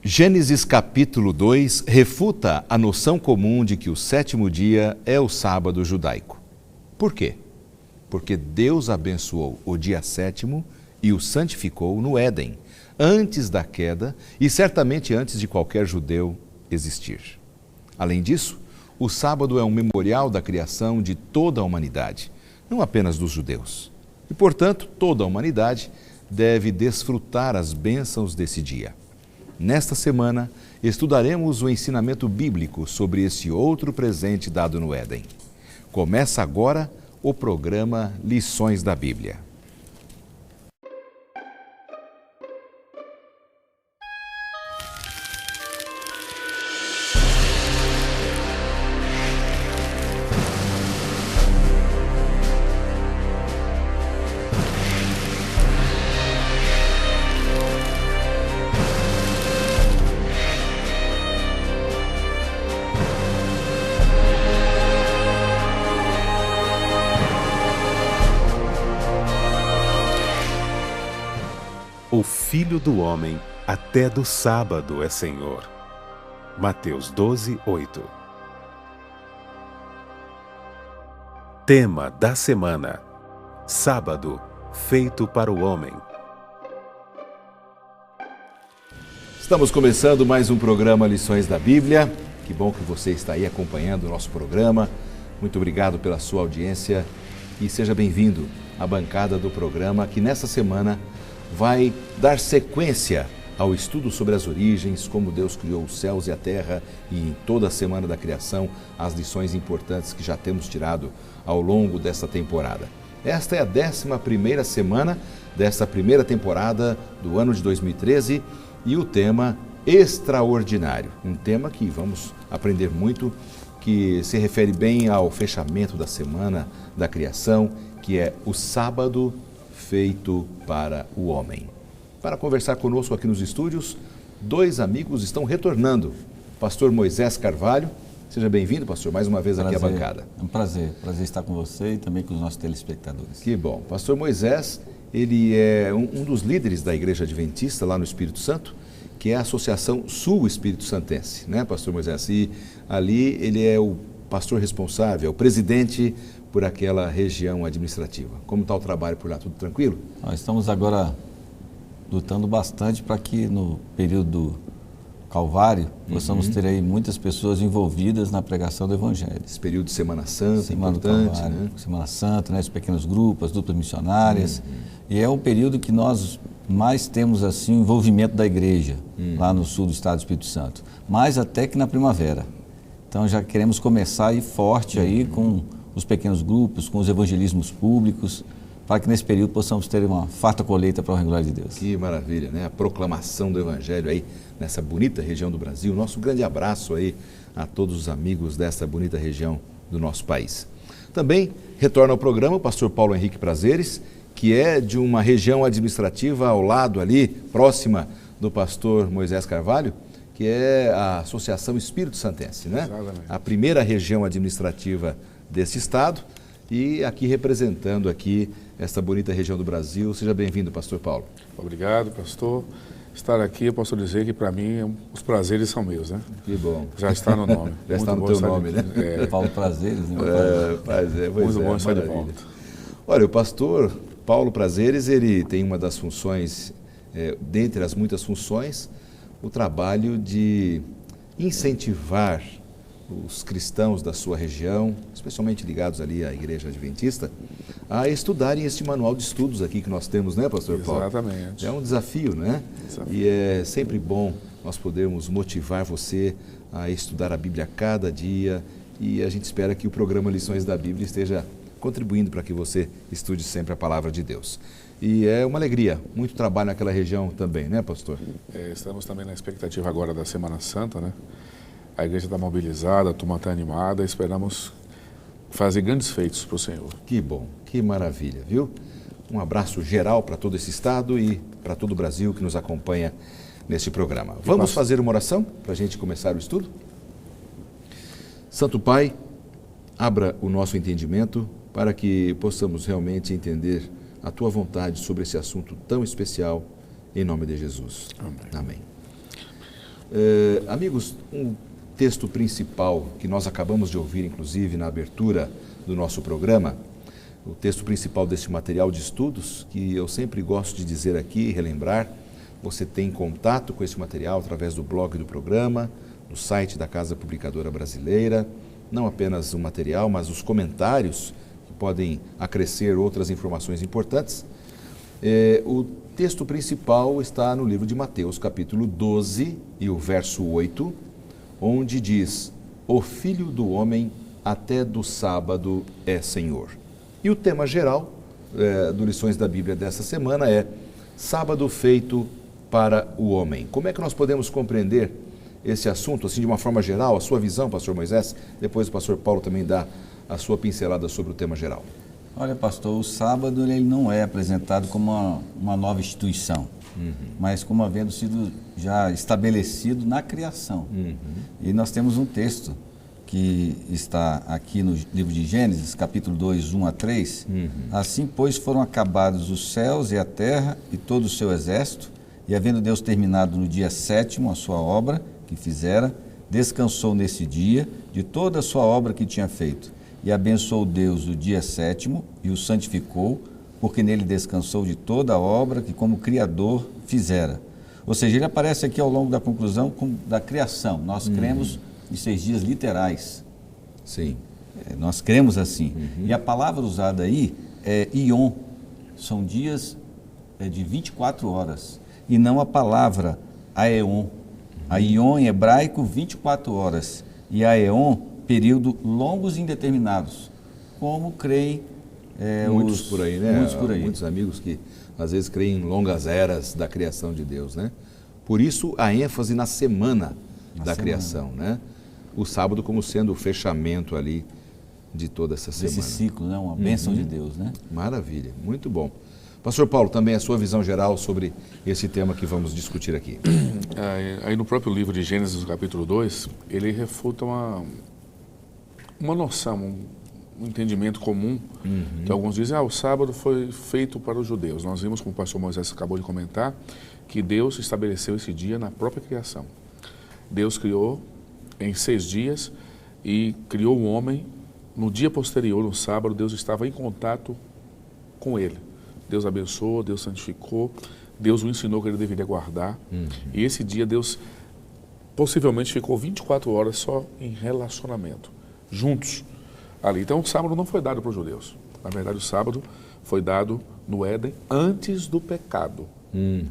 Gênesis capítulo 2 refuta a noção comum de que o sétimo dia é o sábado judaico. Por quê? Porque Deus abençoou o dia sétimo e o santificou no Éden, antes da queda e certamente antes de qualquer judeu existir. Além disso, o sábado é um memorial da criação de toda a humanidade, não apenas dos judeus. E, portanto, toda a humanidade deve desfrutar as bênçãos desse dia. Nesta semana, estudaremos o ensinamento bíblico sobre esse outro presente dado no Éden. Começa agora o programa Lições da Bíblia. O Filho do Homem até do sábado é Senhor. Mateus 12, 8. Tema da semana: Sábado, feito para o homem. Estamos começando mais um programa Lições da Bíblia. Que bom que você está aí acompanhando o nosso programa. Muito obrigado pela sua audiência e seja bem-vindo à bancada do programa que nessa semana vai dar sequência ao estudo sobre as origens, como Deus criou os céus e a terra e em toda a semana da criação, as lições importantes que já temos tirado ao longo desta temporada. Esta é a 11ª semana desta primeira temporada do ano de 2013 e o tema extraordinário, um tema que vamos aprender muito, que se refere bem ao fechamento da semana da criação, que é o sábado feito para o homem. Para conversar conosco aqui nos estúdios, dois amigos estão retornando. Pastor Moisés Carvalho, seja bem-vindo, pastor, mais uma vez aqui à bancada. É um prazer estar com você e também com os nossos telespectadores. Que bom. Pastor Moisés, ele é um dos líderes da Igreja Adventista lá no Espírito Santo, que é a Associação Sul Espírito Santense, né, pastor Moisés? E ali ele é o pastor responsável, o presidente por aquela região administrativa. Como está o trabalho por lá? Tudo tranquilo? Nós estamos agora lutando bastante para que no período do Calvário possamos ter aí muitas pessoas envolvidas na pregação do Evangelho. Esse período de Semana Santa, Semana importante, Calvário, né? Semana Santa, né? Os pequenos grupos, as duplas missionárias. E é um período que nós mais temos assim o envolvimento da igreja lá no sul do estado do Espírito Santo. Mais até que na primavera. Então já queremos começar aí forte aí com os pequenos grupos, com os evangelismos públicos, para que nesse período possamos ter uma farta colheita para a glória de Deus. Que maravilha, né? A proclamação do Evangelho aí nessa bonita região do Brasil. Nosso grande abraço aí a todos os amigos dessa bonita região do nosso país. Também retorna ao programa o pastor Paulo Henrique Prazeres, que é de uma região administrativa ao lado ali, próxima do pastor Moisés Carvalho, que é a Associação Espírito Santense, né? Exatamente. A primeira região administrativa desse estado e aqui representando aqui esta bonita região do Brasil. Seja bem-vindo, pastor Paulo. Obrigado, pastor. Estar aqui, eu posso dizer que para mim os prazeres são meus, né? Que bom. Já está no nome. Já está no teu nome, né? Paulo Prazeres, né? Muito bom estar de volta. Olha, o pastor Paulo Prazeres, ele tem uma das funções, dentre as muitas funções, o trabalho de incentivar os cristãos da sua região, especialmente ligados ali à Igreja Adventista, a estudarem este manual de estudos aqui que nós temos, né, pastor Paulo? Exatamente. É um desafio, né? E é sempre bom nós podermos motivar você a estudar a Bíblia a cada dia e a gente espera que o programa Lições da Bíblia esteja contribuindo para que você estude sempre a Palavra de Deus. E é uma alegria, muito trabalho naquela região também, né, pastor? Estamos também na expectativa agora da Semana Santa, né? A igreja está mobilizada, a turma está animada, esperamos fazer grandes feitos para o Senhor. Que bom, que maravilha, viu? Um abraço geral para todo esse estado e para todo o Brasil que nos acompanha neste programa. Vamos fazer uma oração para a gente começar o estudo? Santo Pai, abra o nosso entendimento para que possamos realmente entender a Tua vontade sobre esse assunto tão especial, em nome de Jesus. Amém. Amém. Amigos, um texto principal que nós acabamos de ouvir, inclusive, na abertura do nosso programa, o texto principal deste material de estudos, que eu sempre gosto de dizer aqui e relembrar, você tem contato com esse material através do blog do programa, no site da Casa Publicadora Brasileira, não apenas o material, mas os comentários que podem acrescer outras informações importantes. O texto principal está no livro de Mateus, capítulo 12 e o verso 8, onde diz: o Filho do Homem até do sábado é Senhor. E o tema geral do Lições da Bíblia dessa semana é Sábado feito para o homem. Como é que nós podemos compreender esse assunto, assim, de uma forma geral, a sua visão, pastor Moisés? Depois o pastor Paulo também dá a sua pincelada sobre o tema geral. Olha, pastor, o sábado ele não é apresentado como uma nova instituição, mas como havendo sido já estabelecido na criação. E nós temos um texto que está aqui no livro de Gênesis, capítulo 2, 1 a 3. Assim, pois, foram acabados os céus e a terra e todo o seu exército, e havendo Deus terminado no dia 7º a sua obra que fizera, descansou nesse dia de toda a sua obra que tinha feito. E abençoou Deus o dia 7º e o santificou, porque nele descansou de toda a obra que como Criador fizera. Ou seja, ele aparece aqui ao longo da conclusão da criação. Nós cremos em 6 dias literais. Sim. Nós cremos assim. E a palavra usada aí é Ion. São dias de 24 horas. E não a palavra Aeon. A Ion em hebraico, 24 horas. E Aeon, período longos e indeterminados. Como creem muitos por aí, né? Muitos por aí. Muitos amigos que às vezes creem em longas eras da criação de Deus, né? Por isso a ênfase na semana da criação, né? O sábado como sendo o fechamento ali de toda essa semana. Esse ciclo, né? Uma bênção de Deus, né? Maravilha, muito bom. Pastor Paulo, também a sua visão geral sobre esse tema que vamos discutir aqui. Aí no próprio livro de Gênesis, no capítulo 2, ele refuta uma noção, um entendimento comum, que alguns dizem, o sábado foi feito para os judeus. Nós vimos, como o pastor Moisés acabou de comentar, que Deus estabeleceu esse dia na própria criação. Deus criou em 6 dias e criou o homem. No dia posterior, no sábado, Deus estava em contato com ele. Deus abençoou, Deus santificou, Deus o ensinou que ele deveria guardar. E esse dia Deus possivelmente ficou 24 horas só em relacionamento, juntos ali. Então o sábado não foi dado para os judeus. Na verdade o sábado foi dado no Éden antes do pecado.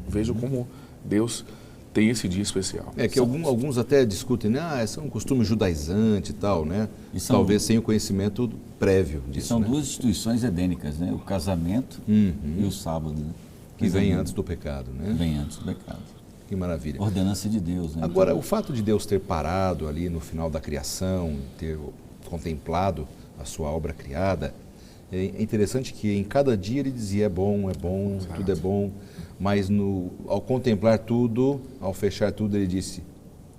Vejam como Deus tem esse dia especial. Que alguns até discutem, né? Esse é um costume judaizante e tal, né? Talvez sem o conhecimento prévio disso. São duas instituições edênicas, né? O casamento e o sábado, né? Que vem antes do pecado, né? Vem antes do pecado. Que maravilha. Ordenança de Deus, né? Agora, o fato de Deus ter parado ali no final da criação, ter contemplado a sua obra criada, é interessante que em cada dia ele dizia é bom, Exato. tudo é bom, mas ao contemplar tudo, ao fechar tudo, ele disse,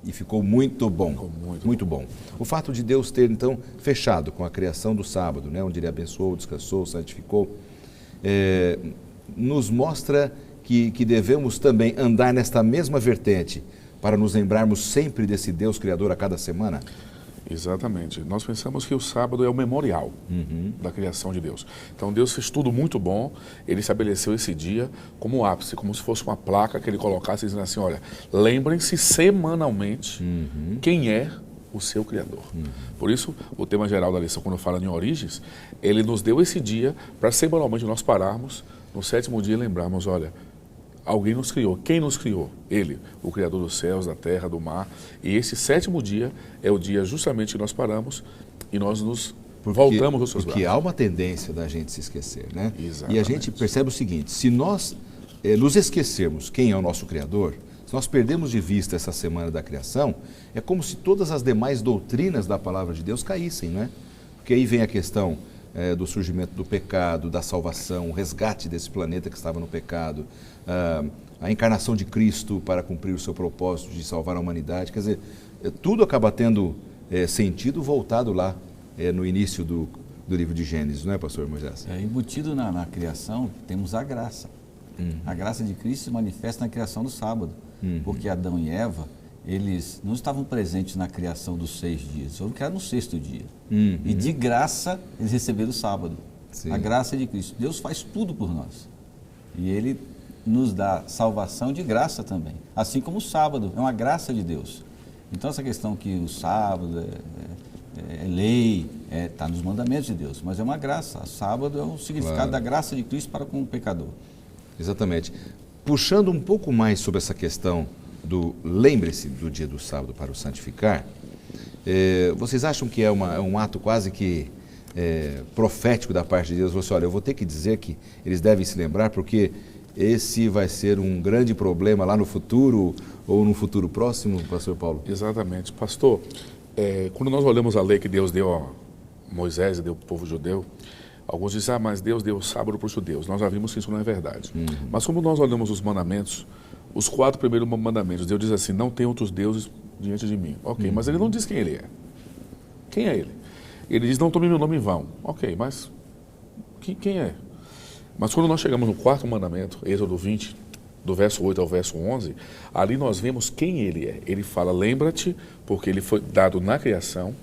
e ficou muito bom. Ficou muito bom. O fato de Deus ter, então, fechado com a criação do sábado, né, onde ele abençoou, descansou, santificou, nos mostra que devemos também andar nesta mesma vertente para nos lembrarmos sempre desse Deus Criador a cada semana? Exatamente. Nós pensamos que o sábado é o memorial da criação de Deus. Então Deus fez tudo muito bom, ele estabeleceu esse dia como um ápice, como se fosse uma placa que ele colocasse dizendo assim, olha, lembrem-se semanalmente quem é o seu Criador. Por isso, o tema geral da lição, quando fala em origens, ele nos deu esse dia para semanalmente nós pararmos, no 7º dia lembrarmos, olha, alguém nos criou. Quem nos criou? Ele, o Criador dos céus, da terra, do mar. E esse 7º dia é o dia justamente que nós paramos e nós nos voltamos aos seus braços. Porque há uma tendência da gente se esquecer, né? Exatamente. E a gente percebe o seguinte, se nós nos esquecermos quem é o nosso Criador, se nós perdemos de vista essa semana da criação, é como se todas as demais doutrinas da palavra de Deus caíssem, né? Porque aí vem a questão do surgimento do pecado, da salvação, o resgate desse planeta que estava no pecado, a encarnação de Cristo para cumprir o seu propósito de salvar a humanidade. Quer dizer, tudo acaba tendo sentido voltado lá no início do livro de Gênesis, não é, pastor Moisés? Embutido na criação, temos a graça. A graça de Cristo se manifesta na criação do sábado, porque Adão e Eva, eles não estavam presentes na criação dos 6 dias, foram criados no 6º dia. E de graça eles receberam o sábado. Sim. A graça de Cristo. Deus faz tudo por nós. E Ele nos dá salvação de graça também. Assim como o sábado, é uma graça de Deus. Então essa questão que o sábado é lei, está nos mandamentos de Deus, mas é uma graça. O sábado é um significado da graça de Cristo para com o pecador. Exatamente. Puxando um pouco mais sobre essa questão do lembre-se do dia do sábado para o santificar, vocês acham que é um ato quase que profético da parte de Deus? Você, olha, eu vou ter que dizer que eles devem se lembrar porque esse vai ser um grande problema lá no futuro ou no futuro próximo, pastor Paulo? Exatamente. Pastor, quando nós olhamos a lei que Deus deu a Moisés e deu ao povo judeu, alguns dizem, mas Deus deu o sábado para os judeus. Nós já vimos que isso não é verdade. Mas como nós olhamos os mandamentos, os 4 primeiros mandamentos, Deus diz assim, não tem outros deuses diante de mim. Ok, mas ele não diz quem ele é. Quem é ele? Ele diz, não tome meu nome em vão. Ok, mas quem é? Mas quando nós chegamos no 4º mandamento, Êxodo 20, do verso 8 ao verso 11, ali nós vemos quem ele é. Ele fala, lembra-te, porque ele foi dado na criação,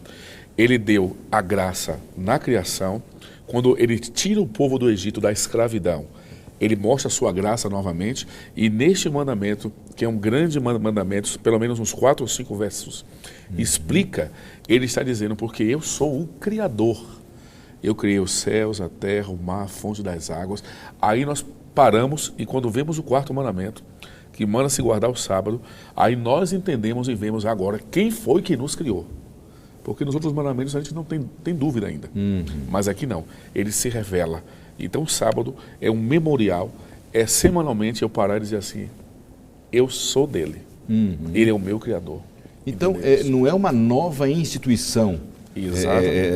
ele deu a graça na criação, quando ele tira o povo do Egito da escravidão, ele mostra a sua graça novamente, e neste mandamento, que é um grande mandamento, pelo menos uns 4 ou 5 versos, explica, ele está dizendo, porque eu sou o Criador. Eu criei os céus, a terra, o mar, a fonte das águas. Aí nós paramos e quando vemos o 4º mandamento, que manda se guardar o sábado, aí nós entendemos e vemos agora quem foi que nos criou. Porque nos outros mandamentos a gente não tem dúvida ainda. Mas aqui não, ele se revela. Então o sábado é um memorial, semanalmente eu parar e dizer assim, eu sou dele, ele é o meu Criador. Então não é uma nova instituição,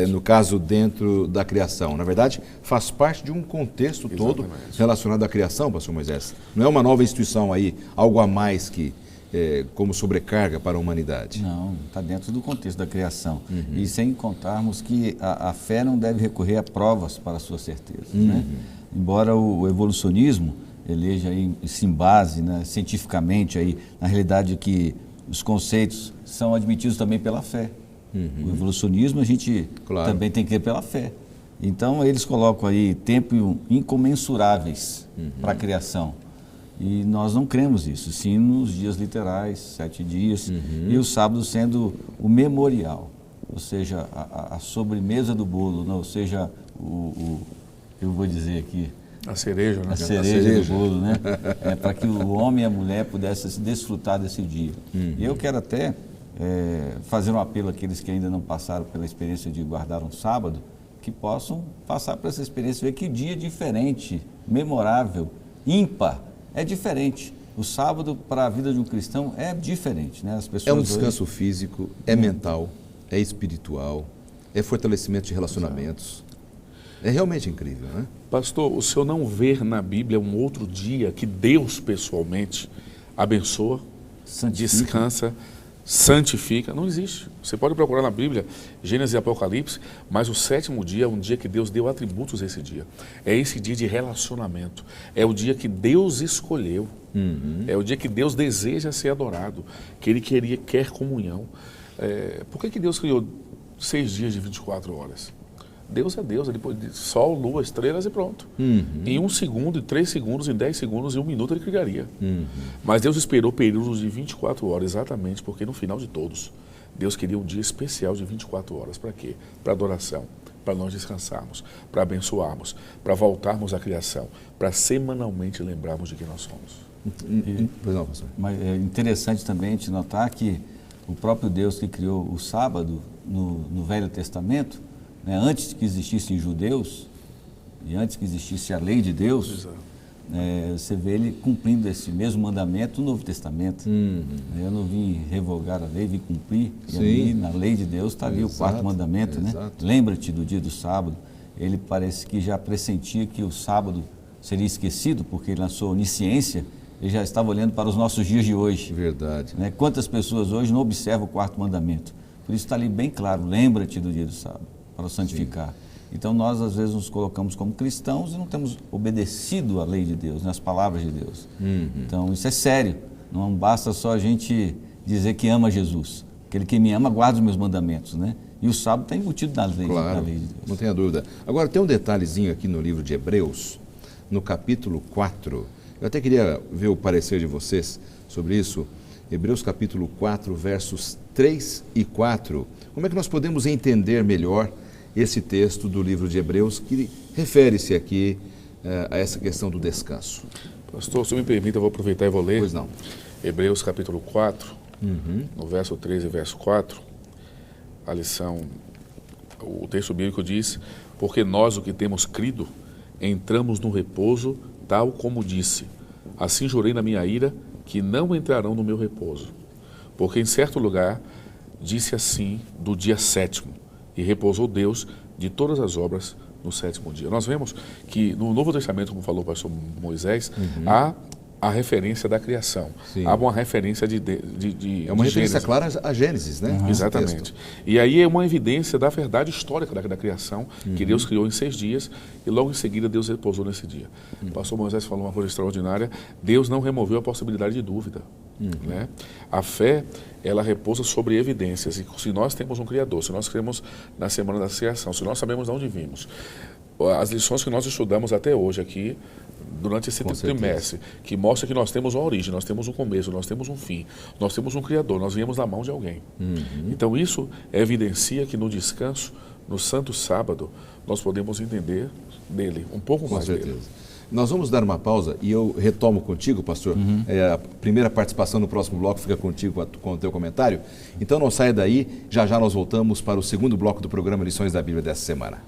no caso dentro da criação. Na verdade, faz parte de um contexto todo relacionado à criação, pastor Moisés. Não é uma nova instituição aí, algo a mais que como sobrecarga para a humanidade. Não, está dentro do contexto da criação. E sem contarmos que a fé não deve recorrer a provas para a sua certeza. Né? Embora o evolucionismo eleja aí, se embase, né, cientificamente aí, na realidade que os conceitos são admitidos também pela fé. O evolucionismo a gente também tem que ir pela fé. Então eles colocam aí tempo incomensuráveis para a criação. E nós não cremos isso, sim nos dias literais, 7 dias, e o sábado sendo o memorial, ou seja, a sobremesa do bolo, né? Ou seja, eu vou dizer aqui, a cereja, né? A cereja do bolo, né? Para que o homem e a mulher pudessem se desfrutar desse dia. E eu quero até fazer um apelo àqueles que ainda não passaram pela experiência de guardar um sábado, que possam passar por essa experiência, ver que dia diferente, memorável, ímpar, é diferente. O sábado para a vida de um cristão é diferente, né? As pessoas é um descanso físico, é mental, é espiritual, é fortalecimento de relacionamentos. É realmente incrível, né? Pastor, o senhor não vê na Bíblia um outro dia que Deus pessoalmente abençoa, descansa, santifica? Não existe. Você pode procurar na Bíblia, Gênesis e Apocalipse, mas o 7º dia é um dia que Deus deu atributos a esse dia. É esse dia de relacionamento. É o dia que Deus escolheu. É o dia que Deus deseja ser adorado, que Ele quer comunhão. Por que Deus criou 6 dias de 24 horas? Deus é Deus, ele pode sol, lua, estrelas e pronto. Em 1 segundo, em 3 segundos, em 10 segundos, em 1 minuto ele criaria. Mas Deus esperou períodos de 24 horas, exatamente porque no final de todos, Deus queria um dia especial de 24 horas. Para quê? Para adoração, para nós descansarmos, para abençoarmos, para voltarmos à criação, para semanalmente lembrarmos de quem nós somos. Pois não, pastor. Mas é interessante também te notar que o próprio Deus que criou o sábado no Velho Testamento, né, antes que existissem judeus e antes que existisse a lei de Deus, você vê ele cumprindo esse mesmo mandamento no Novo Testamento. Eu não vim revogar a lei, vim cumprir. E ali na lei de Deus está ali o 4º mandamento. Né? Lembra-te do dia do sábado. Ele parece que já pressentia que o sábado seria esquecido, porque na sua onisciência ele já estava olhando para os nossos dias de hoje. Verdade. Né? Quantas pessoas hoje não observam o 4º mandamento? Por isso está ali bem claro, lembra-te do dia do sábado, para o santificar. Então nós às vezes nos colocamos como cristãos e não temos obedecido à lei de Deus, né, às palavras de Deus. Então isso é sério, não basta só a gente dizer que ama Jesus. Aquele que me ama guarda os meus mandamentos, né? E o sábado está embutido na lei, Claro, na lei de Deus. não tenha dúvida. Agora, tem um detalhezinho aqui no livro de Hebreus, no capítulo 4. Eu até queria ver o parecer de vocês sobre isso. Hebreus capítulo 4, versos 3 e 4. Como é que nós podemos entender melhor esse texto do livro de Hebreus, que refere-se aqui a essa questão do descanso? Pastor, se me permite, eu vou aproveitar e vou ler. Pois não. Hebreus capítulo 4, no verso 3 e verso 4, a lição, o texto bíblico diz: porque nós, o que temos crido, entramos no repouso, tal como disse. Assim jurei na minha ira, que não entrarão no meu repouso. Porque em certo lugar disse assim do dia sétimo, e repousou Deus de todas as obras no sétimo dia. Nós vemos que no Novo Testamento, como falou o pastor Moisés, há a referência da criação. Sim. Há uma referência de É uma referência Gênesis. clara a Gênesis, né? Exatamente. E aí é uma evidência da verdade histórica da criação, que Deus criou em 6 dias e logo em seguida Deus repousou nesse dia. O pastor Moisés falou uma coisa extraordinária: Deus não removeu a possibilidade de dúvida. Né? A fé, ela repousa sobre evidências. E se nós temos um Criador, se nós cremos na semana da criação, se nós sabemos de onde vimos, as lições que nós estudamos até hoje aqui, durante esse trimestre, que mostra que nós temos uma origem, nós temos um começo, nós temos um fim, nós temos um Criador, nós viemos da mão de alguém. Então isso evidencia que no descanso, no Santo Sábado, nós podemos entender dele, um pouco mais Com certeza. dele. Nós vamos dar uma pausa e eu retomo contigo, pastor. A primeira participação no próximo bloco fica contigo com o teu comentário. Então não saia daí, já já nós voltamos para o segundo bloco do programa Lições da Bíblia dessa semana.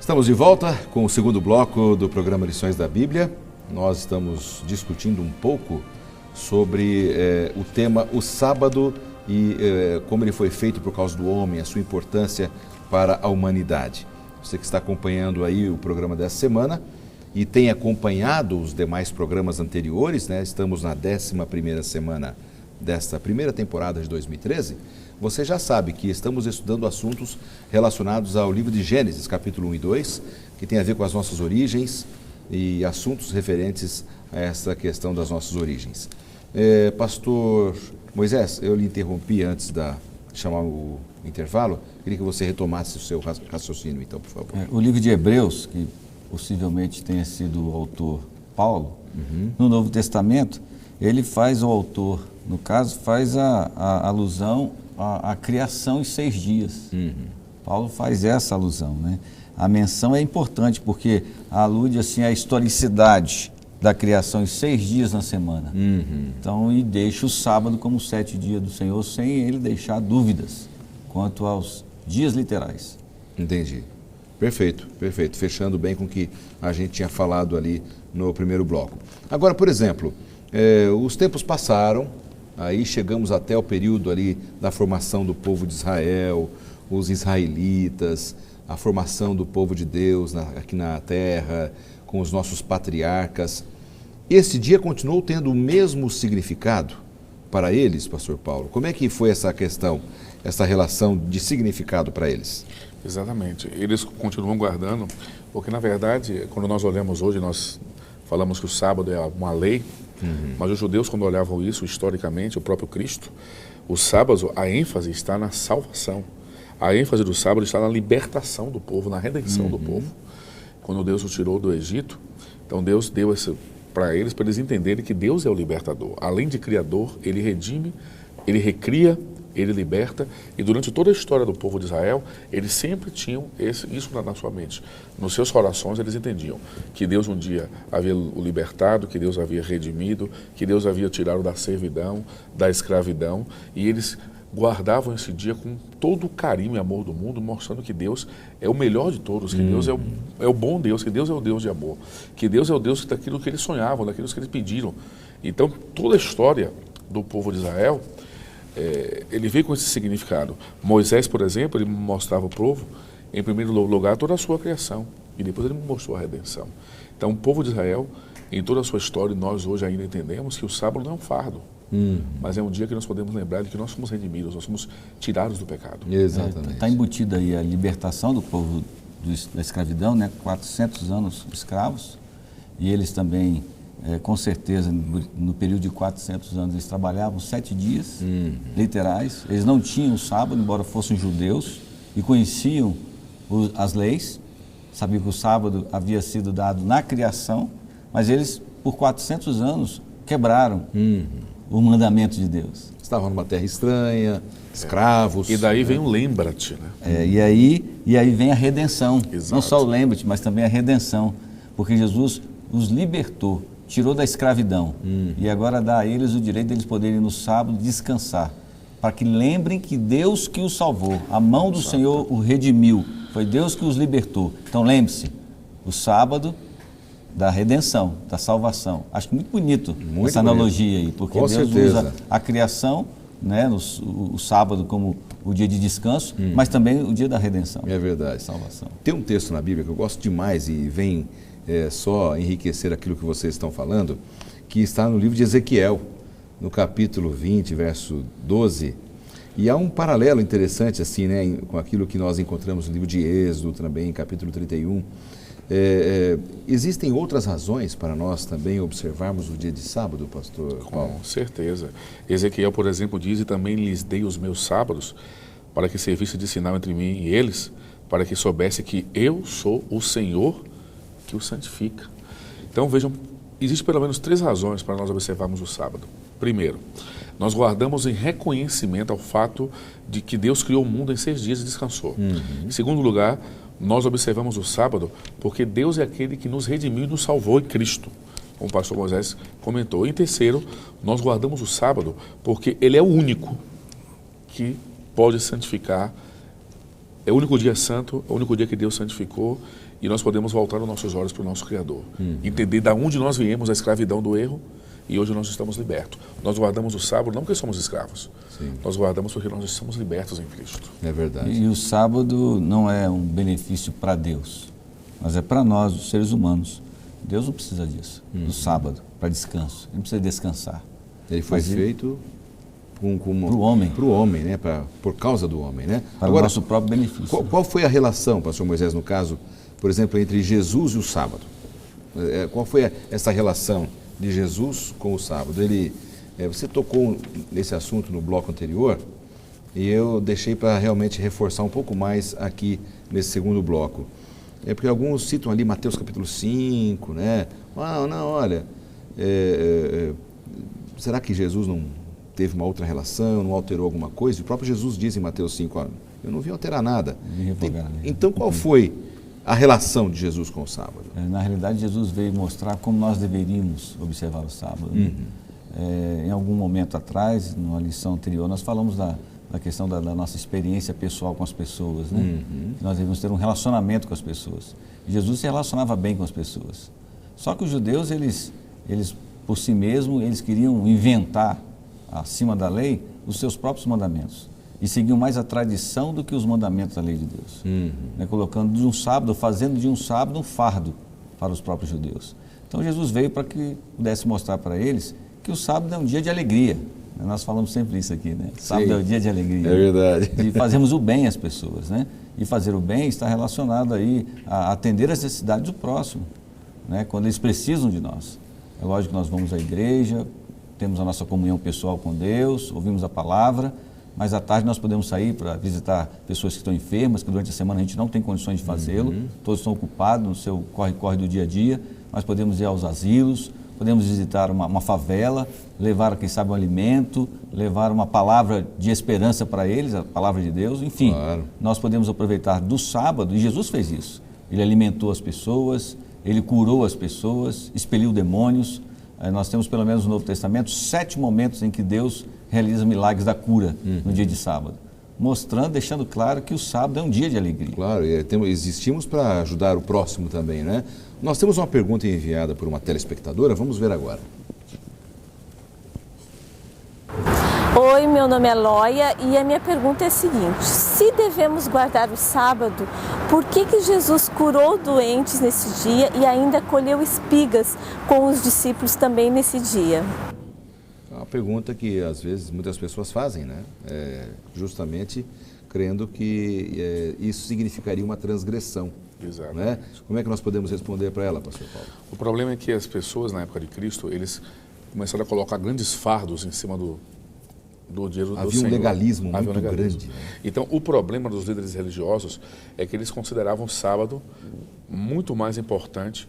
Estamos de volta com o segundo bloco do programa Lições da Bíblia. Nós estamos discutindo um pouco sobre o tema o sábado e como ele foi feito por causa do homem, a sua importância para a humanidade. Você que está acompanhando aí o programa dessa semana e tem acompanhado os demais programas anteriores, né? Estamos na 11ª semana desta primeira temporada de 2013, você já sabe que estamos estudando assuntos relacionados ao livro de Gênesis, capítulo 1 e 2, que tem a ver com as nossas origens e assuntos referentes a essa questão das nossas origens. Pastor Moisés, eu lhe interrompi antes de chamar o intervalo, queria que você retomasse o seu raciocínio, então, por favor. O livro de Hebreus, que possivelmente tenha sido o autor Paulo, no Novo Testamento, ele faz, o autor, no caso, faz a alusão à criação em 6 dias. Paulo faz essa alusão, né? A menção é importante porque alude assim à historicidade da criação em 6 dias na semana. Então, e deixa o sábado como o 7º dia do Senhor, sem ele deixar dúvidas quanto aos dias literais. Entendi. Perfeito, perfeito. Fechando bem com o que a gente tinha falado ali no primeiro bloco. Agora, por exemplo, os tempos passaram, aí chegamos até o período ali da formação do povo de Israel, os israelitas, a formação do povo de Deus aqui na terra, com os nossos patriarcas. Esse dia continuou tendo o mesmo significado para eles, pastor Paulo? Como é que foi essa questão, essa relação de significado para eles? Exatamente. Eles continuam guardando, porque na verdade, quando nós olhamos hoje, nós falamos que o sábado é uma lei, mas os judeus, quando olhavam isso historicamente, o próprio Cristo, o sábado, a ênfase está na salvação. A ênfase do sábado está na libertação do povo, na redenção do povo. Quando Deus os tirou do Egito, então Deus deu isso para eles entenderem que Deus é o libertador. Além de criador, ele redime, ele recria, ele liberta, e durante toda a história do povo de Israel, eles sempre tinham isso na sua mente. Nos seus corações eles entendiam que Deus um dia havia o libertado, que Deus havia redimido, que Deus havia tirado da servidão, da escravidão, e eles guardavam esse dia com todo o carinho e amor do mundo, mostrando que Deus é o melhor de todos, que Deus é o bom Deus, que Deus é o Deus de amor, que Deus é o Deus daquilo que eles sonhavam, daquilo que eles pediram. Então, toda a história do povo de Israel, ele veio com esse significado. Moisés, por exemplo, ele mostrava ao povo, em primeiro lugar, toda a sua criação, e depois ele mostrou a redenção. Então, o povo de Israel, em toda a sua história, nós hoje ainda entendemos que o sábado não é um fardo. mas é um dia que nós podemos lembrar de que nós somos redimidos, nós somos tirados do pecado. Exatamente. Está embutida aí a libertação do povo da escravidão, né? 400 anos escravos, e eles também, com certeza, no período de 400 anos, eles trabalhavam 7 dias, literais. Eles não tinham sábado, embora fossem judeus, e conheciam as leis, sabiam que o sábado havia sido dado na criação, mas eles, por 400 anos, quebraram o mandamento de Deus. Estavam numa terra estranha, escravos. E daí vem o lembra-te, né? E aí vem a redenção. Exato. Não só o lembra-te, mas também a redenção. Porque Jesus os libertou, tirou da escravidão. E agora dá a eles o direito de eles poderem no sábado descansar. Para que lembrem que Deus que os salvou, a mão do Senhor o redimiu. Foi Deus que os libertou. Então lembre-se, o sábado da redenção, da salvação. Acho muito bonito essa analogia aí, porque Com Deus certeza. usa a criação, né, o sábado como o dia de descanso, mas também o dia da redenção. É verdade. Salvação. Tem um texto na Bíblia que eu gosto demais e vem só enriquecer aquilo que vocês estão falando, que está no livro de Ezequiel, no capítulo 20, verso 12. E há um paralelo interessante assim, né, com aquilo que nós encontramos no livro de Êxodo também, capítulo 31. Existem outras razões para nós também observarmos o dia de sábado, pastor Paulo? Com certeza. Ezequiel, por exemplo, diz: e também lhes dei os meus sábados para que servisse de sinal entre mim e eles, para que soubesse que eu sou o Senhor que o santifica. Então vejam, existem pelo menos 3 razões para nós observarmos o sábado. Primeiro, nós guardamos em reconhecimento ao fato de que Deus criou o mundo em 6 dias e descansou. Em segundo lugar, nós observamos o sábado porque Deus é aquele que nos redimiu e nos salvou em Cristo, como o pastor Moisés comentou. Em terceiro, nós guardamos o sábado porque ele é o único que pode santificar. É o único dia santo, é o único dia que Deus santificou, e nós podemos voltar os nossos olhos para o nosso Criador. Entender de onde nós viemos, a escravidão do erro, e hoje nós estamos libertos. Nós guardamos o sábado não porque somos escravos, nós guardamos porque nós estamos libertos em Cristo. É verdade. E o sábado não é um benefício para Deus, mas é para nós, os seres humanos. Deus não precisa disso, do sábado, para descanso. Ele não precisa descansar. Ele foi feito para o homem. Para o homem, né? Por causa do homem, né? Para Agora, o nosso próprio benefício. Qual foi a relação, pastor Moisés, no caso, por exemplo, entre Jesus e o sábado? Qual foi essa relação de Jesus com o sábado? Você tocou nesse assunto no bloco anterior e eu deixei para realmente reforçar um pouco mais aqui nesse segundo bloco. Porque alguns citam ali Mateus capítulo 5, né? Olha, será que Jesus não teve uma outra relação, não alterou alguma coisa? O próprio Jesus diz em Mateus 5, eu não vim alterar nada. Então qual foi a relação de Jesus com o sábado? Na realidade, Jesus veio mostrar como nós deveríamos observar o sábado. Em algum momento atrás, numa lição anterior, nós falamos da questão da nossa experiência pessoal com as pessoas, né? Nós devemos ter um relacionamento com as pessoas. E Jesus se relacionava bem com as pessoas. Só que os judeus, eles por si mesmos, eles queriam inventar, acima da lei, os seus próprios mandamentos. E seguiam mais a tradição do que os mandamentos da lei de Deus. Né? Colocando de um sábado, fazendo de um sábado um fardo para os próprios judeus. Então Jesus veio para que pudesse mostrar para eles que o sábado é um dia de alegria. Nós falamos sempre isso aqui, né? Sábado é o dia de alegria. É verdade. E fazemos o bem às pessoas, né? E fazer o bem está relacionado aí a atender as necessidades do próximo, né? Quando eles precisam de nós. É lógico que nós vamos à igreja, temos a nossa comunhão pessoal com Deus, ouvimos a palavra, mas à tarde nós podemos sair para visitar pessoas que estão enfermas, que durante a semana a gente não tem condições de fazê-lo, todos estão ocupados no seu corre-corre do dia a dia, mas podemos ir aos asilos, podemos visitar uma favela, levar, quem sabe, um alimento, levar uma palavra de esperança para eles, a palavra de Deus, enfim. Claro. Nós podemos aproveitar do sábado, e Jesus fez isso. Ele alimentou as pessoas, ele curou as pessoas, expeliu demônios. Nós temos, pelo menos no Novo Testamento, 7 momentos em que Deus realiza milagres da cura no dia de sábado, mostrando, deixando claro que o sábado é um dia de alegria. Claro, existimos para ajudar o próximo também, né? Nós temos uma pergunta enviada por uma telespectadora, vamos ver agora. Oi, meu nome é Loia e a minha pergunta é a seguinte: se devemos guardar o sábado, por que Jesus curou doentes nesse dia e ainda colheu espigas com os discípulos também nesse dia? pergunta que às vezes muitas pessoas fazem, né? Justamente crendo que isso significaria uma transgressão. Exato. Né? Como é que nós podemos responder para ela, pastor Paulo? O problema é que as pessoas, na época de Cristo, eles começaram a colocar grandes fardos em cima do dinheiro do Senhor. Havia um legalismo muito legalismo. grande. Né? Então, o problema dos líderes religiosos é que eles consideravam o sábado muito mais importante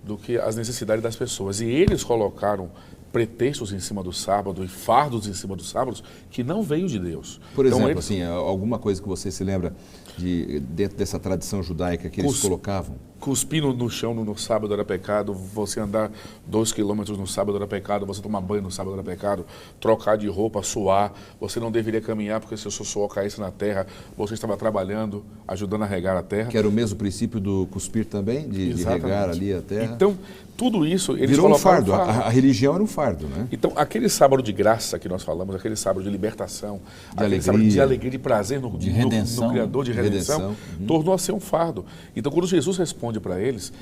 do que as necessidades das pessoas. E eles colocaram pretextos em cima do sábado e fardos em cima dos sábados que não veio de Deus. Por exemplo, então, assim, alguma coisa que você se lembra dentro dessa tradição judaica que eles colocavam? Cuspir no chão no sábado era pecado, você andar 2 quilômetros no sábado era pecado, você tomar banho no sábado era pecado, trocar de roupa, suar, você não deveria caminhar porque se o seu suor caísse na terra, você estava trabalhando, ajudando a regar a terra. Que era o mesmo princípio do cuspir também, de regar ali a terra? Então, tudo isso eles virou um fardo, fardo. A religião era um fardo, né? Então, aquele sábado de graça que nós falamos, aquele sábado de libertação, aquele sábado de alegria, de prazer no Criador, de redenção, tornou a ser um fardo. Então, quando Jesus responde para eles,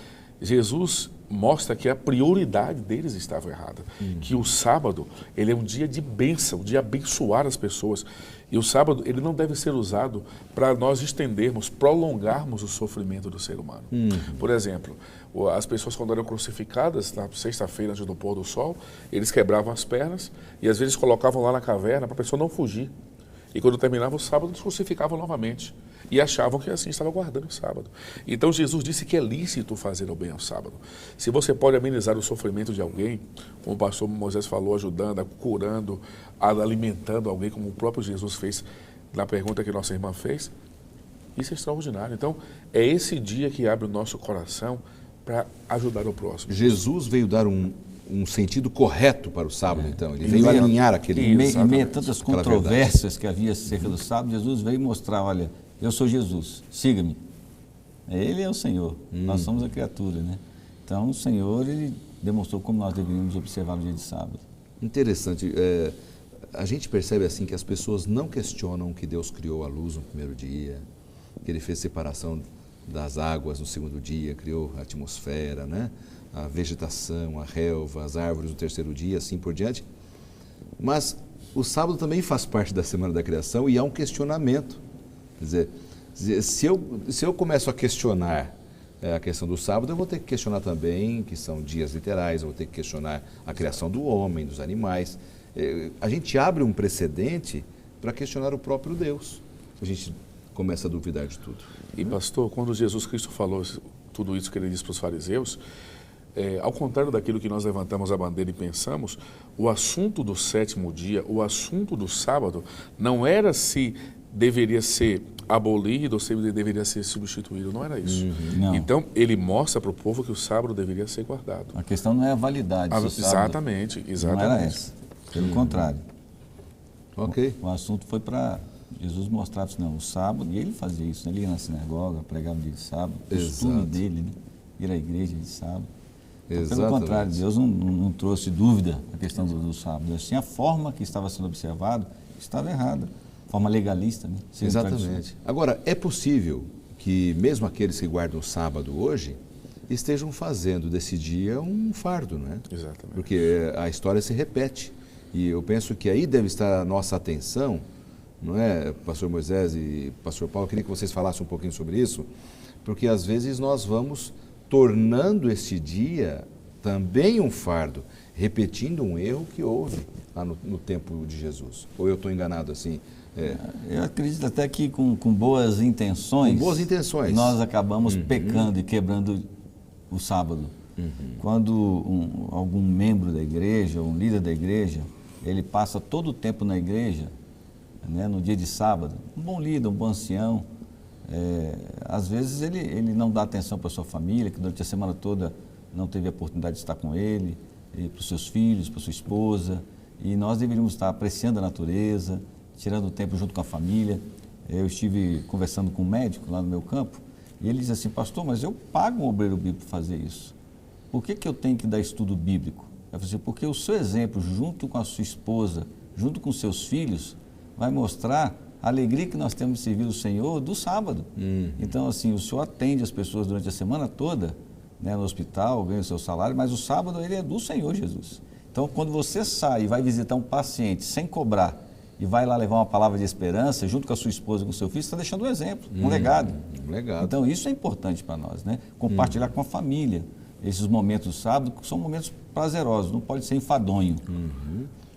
Jesus mostra que a prioridade deles estava errada. Que o sábado, ele é um dia de bênção, de abençoar as pessoas. E o sábado, ele não deve ser usado para nós estendermos, prolongarmos o sofrimento do ser humano. Por exemplo, as pessoas quando eram crucificadas, na sexta-feira antes do pôr do sol, eles quebravam as pernas e às vezes colocavam lá na caverna para a pessoa não fugir. E quando terminava o sábado, eles crucificavam novamente. E achavam que assim estava guardando o sábado. Então Jesus disse que é lícito fazer o bem ao sábado. Se você pode amenizar o sofrimento de alguém, como o pastor Moisés falou, ajudando, curando, alimentando alguém, como o próprio Jesus fez na pergunta que nossa irmã fez, isso é extraordinário. Então, é esse dia que abre o nosso coração para ajudar o próximo. Jesus veio dar um sentido correto para o sábado, então. Ele veio alinhar aquele... Em meio a tantas controvérsias que havia acerca do sábado, Jesus veio mostrar, olha, eu sou Jesus, siga-me. Ele é o Senhor, nós somos a criatura, né? Então, o Senhor, ele demonstrou como nós deveríamos observar o dia de sábado. Interessante. A gente percebe assim que as pessoas não questionam que Deus criou a luz no primeiro dia, que Ele fez separação das águas no segundo dia, criou a atmosfera, né? A vegetação, a relva, as árvores no terceiro dia, assim por diante. Mas o sábado também faz parte da semana da criação e há um questionamento. Quer dizer, se eu começo a questionar a questão do sábado, eu vou ter que questionar também, que são dias literais, eu vou ter que questionar a criação do homem, dos animais. A gente abre um precedente para questionar o próprio Deus. A gente começa a duvidar de tudo. E pastor, quando Jesus Cristo falou tudo isso que ele disse para os fariseus, ao contrário daquilo que nós levantamos a bandeira e pensamos, o assunto do sétimo dia, o assunto do sábado, não era se deveria ser abolido ou se deveria ser substituído, não era isso. Não. Então, ele mostra para o povo que o sábado deveria ser guardado. A questão não é a validade do sábado. Exatamente. Não era essa. Pelo contrário. Ok. O assunto foi para Jesus mostrar, não, o sábado, e ele fazia isso, né? Ele ia na sinagoga, pregava no dia de sábado, o costume dele, né? Ir à igreja de sábado. Pelo contrário, Deus não trouxe dúvida a questão do sábado. Assim, a forma que estava sendo observado estava errada. Forma legalista, né? Exatamente. Agora, é possível que mesmo aqueles que guardam o sábado hoje estejam fazendo desse dia um fardo, não é? Exatamente. Porque a história se repete. E eu penso que aí deve estar a nossa atenção, não é, pastor Moisés e pastor Paulo? Eu queria que vocês falassem um pouquinho sobre isso, porque às vezes nós vamos tornando este dia também um fardo, repetindo um erro que houve lá no tempo de Jesus. Ou eu estou enganado assim? Eu acredito até que com boas intenções, nós acabamos pecando e quebrando o sábado. Quando algum membro da igreja, um líder da igreja, ele passa todo o tempo na igreja, né, no dia de sábado, um bom líder, um bom ancião, às vezes ele não dá atenção para a sua família, que durante a semana toda não teve a oportunidade de estar com ele, e para os seus filhos, para a sua esposa, e nós deveríamos estar apreciando a natureza, tirando tempo junto com a família. Eu estive conversando com um médico lá no meu campo, e ele diz assim, pastor, mas eu pago um obreiro bíblico para fazer isso. Por que eu tenho que dar estudo bíblico? Eu falei assim, porque o seu exemplo, junto com a sua esposa, junto com seus filhos, vai mostrar a alegria que nós temos de servir o Senhor do sábado. Então, assim, o Senhor atende as pessoas durante a semana toda, né, no hospital, ganha o seu salário, mas o sábado ele é do Senhor Jesus. Então, quando você sai e vai visitar um paciente sem cobrar e vai lá levar uma palavra de esperança, junto com a sua esposa, com o seu filho, você está deixando um exemplo, um legado. Um legado. Então, isso é importante para nós, né? Compartilhar com a família esses momentos do sábado, que são momentos prazerosos, não pode ser enfadonho.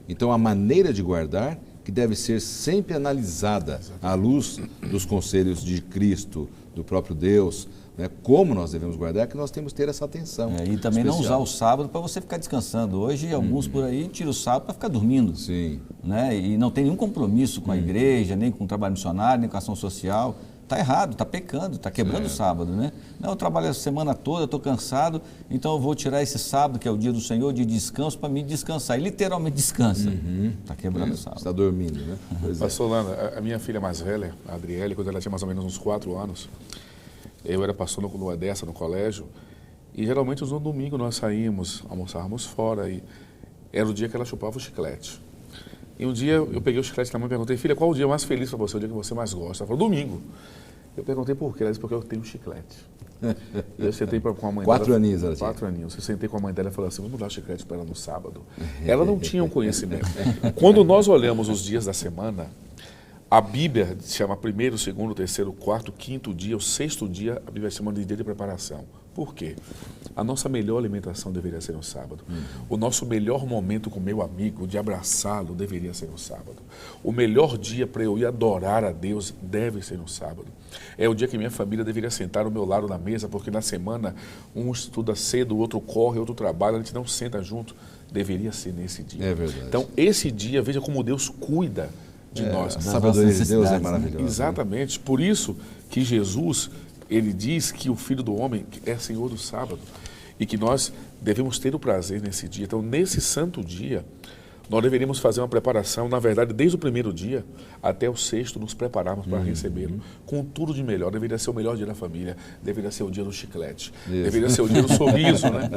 Então, a maneira de guardar que deve ser sempre analisada à luz dos conselhos de Cristo, do próprio Deus, né? Como nós devemos guardar, que nós temos que ter essa atenção. E também não especial. usar o sábado para você ficar descansando. Hoje, alguns por aí tiram o sábado para ficar dormindo. Sim. Né? E não tem nenhum compromisso com a igreja, nem com o trabalho missionário, nem com a ação social. Está errado, está pecando, está quebrando o sábado, né? Não, eu trabalho a semana toda, estou cansado, então eu vou tirar esse sábado, que é o dia do Senhor, de descanso, para me descansar. E literalmente descansa. Está quebrando o sábado. Está dormindo, né? Pois é. Pastor Landa, a minha filha mais velha, a Adriele, quando ela tinha mais ou menos uns 4 anos, eu era pastor no Edessa, no colégio, e geralmente no domingo nós saímos, almoçávamos fora, e era o dia que ela chupava o chiclete. E um dia eu peguei o chiclete na mão e perguntei, filha, qual o dia mais feliz para você, o dia que você mais gosta? Ela falou, domingo. Eu perguntei por quê? Ela disse, porque eu tenho chiclete. E eu sentei com a mãe dela. 4 aninhos, ela tinha. 4 aninhos. Eu sentei com a mãe dela e falei assim, vamos dar chiclete para ela no sábado. Ela não tinha um conhecimento. Quando nós olhamos os dias da semana, a Bíblia chama primeiro, segundo, terceiro, quarto, quinto dia, o sexto dia, a Bíblia chama de dia de preparação. Por quê? A nossa melhor alimentação deveria ser no sábado. O nosso melhor momento com meu amigo, de abraçá-lo, deveria ser no sábado. O melhor dia para eu ir adorar a Deus deve ser no sábado. É o dia que minha família deveria sentar ao meu lado na mesa, porque na semana um estuda cedo, o outro corre, o outro trabalha, a gente não senta junto. Deveria ser nesse dia. É verdade. Então, esse dia, veja como Deus cuida de nós. A sabedoria de Deus é necessidades, né? maravilhosa. Exatamente. Por isso que Jesus, ele diz que o Filho do Homem é Senhor do sábado e que nós devemos ter o prazer nesse dia. Então, nesse santo dia, nós deveríamos fazer uma preparação, na verdade, desde o primeiro dia até o sexto, nos prepararmos para recebê-lo. Com tudo de melhor. Deveria ser o melhor dia da família, deveria ser o dia do chiclete, deveria ser o dia do sorriso, né?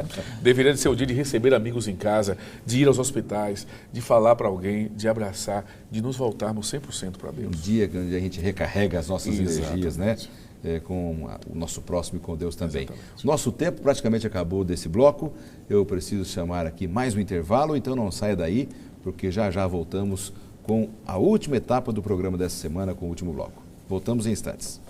Deveria ser o dia de receber amigos em casa, de ir aos hospitais, de falar para alguém, de abraçar, de nos voltarmos 100% para Deus. Um dia onde a gente recarrega as nossas energias, né? Exatamente. Com o nosso próximo e com Deus também. Exatamente. Nosso tempo praticamente acabou desse bloco. Eu preciso chamar aqui mais um intervalo, então não saia daí, porque já já voltamos com a última etapa do programa dessa semana, com o último bloco. Voltamos em instantes.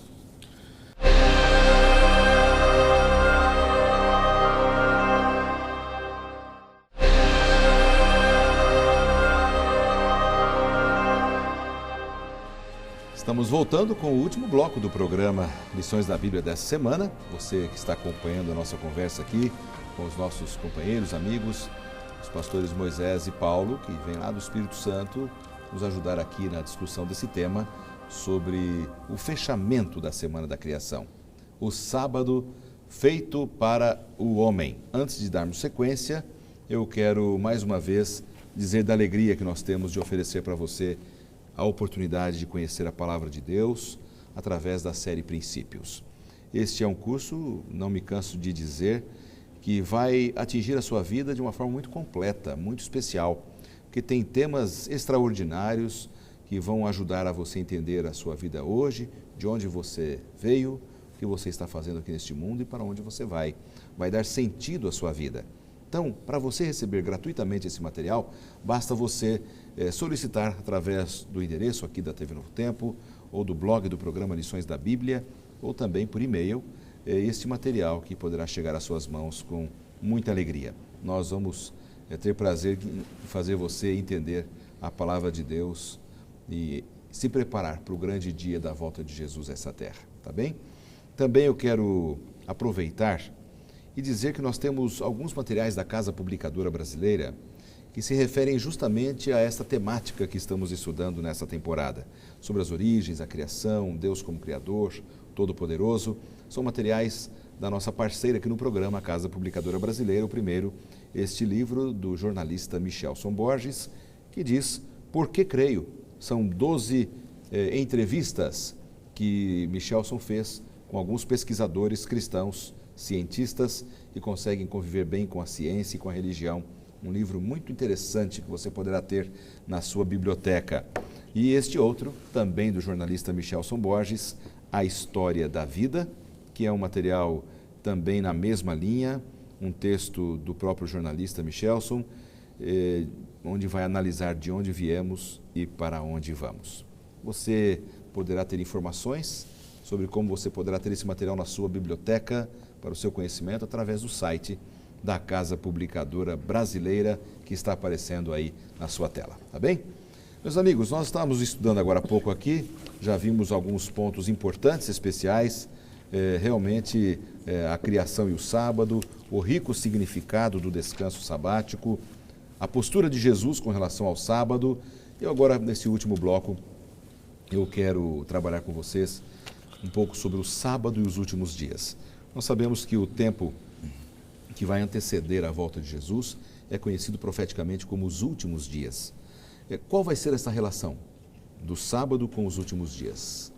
Estamos voltando com o último bloco do programa Lições da Bíblia dessa semana. Você que está acompanhando a nossa conversa aqui com os nossos companheiros, amigos, os pastores Moisés e Paulo, que vêm lá do Espírito Santo nos ajudar aqui na discussão desse tema sobre o fechamento da Semana da Criação. O sábado feito para o homem. Antes de darmos sequência, eu quero mais uma vez dizer da alegria que nós temos de oferecer para você a oportunidade de conhecer a Palavra de Deus através da série Princípios. Este é um curso, não me canso de dizer, que vai atingir a sua vida de uma forma muito completa, muito especial, porque tem temas extraordinários que vão ajudar a você entender a sua vida hoje, de onde você veio, o que você está fazendo aqui neste mundo e para onde você vai. Vai dar sentido à sua vida. Então, para você receber gratuitamente esse material, basta você solicitar através do endereço aqui da TV Novo Tempo, ou do blog do programa Lições da Bíblia, ou também por e-mail, este material que poderá chegar às suas mãos com muita alegria. Nós vamos ter prazer em fazer você entender a Palavra de Deus e se preparar para o grande dia da volta de Jesus a essa terra, tá bem? Também eu quero aproveitar e dizer que nós temos alguns materiais da Casa Publicadora Brasileira que se referem justamente a esta temática que estamos estudando nessa temporada, sobre as origens, a criação, Deus como Criador, Todo-Poderoso. São materiais da nossa parceira aqui no programa, a Casa Publicadora Brasileira. O primeiro, este livro do jornalista Michelson Borges, que diz Por que Creio? São 12 entrevistas que Michelson fez com alguns pesquisadores cristãos, cientistas, que conseguem conviver bem com a ciência e com a religião. Um livro muito interessante que você poderá ter na sua biblioteca. E este outro, também do jornalista Michelson Borges, A História da Vida, que é um material também na mesma linha, um texto do próprio jornalista Michelson, onde vai analisar de onde viemos e para onde vamos. Você poderá ter informações sobre como você poderá ter esse material na sua biblioteca para o seu conhecimento através do site da Casa Publicadora Brasileira, que está aparecendo aí na sua tela, tá bem? Meus amigos, nós estávamos estudando agora há pouco aqui, já vimos alguns pontos importantes, especiais, realmente a criação e o sábado, o rico significado do descanso sabático, a postura de Jesus com relação ao sábado. E agora, nesse último bloco, eu quero trabalhar com vocês um pouco sobre o sábado e os últimos dias. Nós sabemos que o tempo que vai anteceder a volta de Jesus é conhecido profeticamente como os últimos dias. Qual vai ser essa relação do sábado com os últimos dias?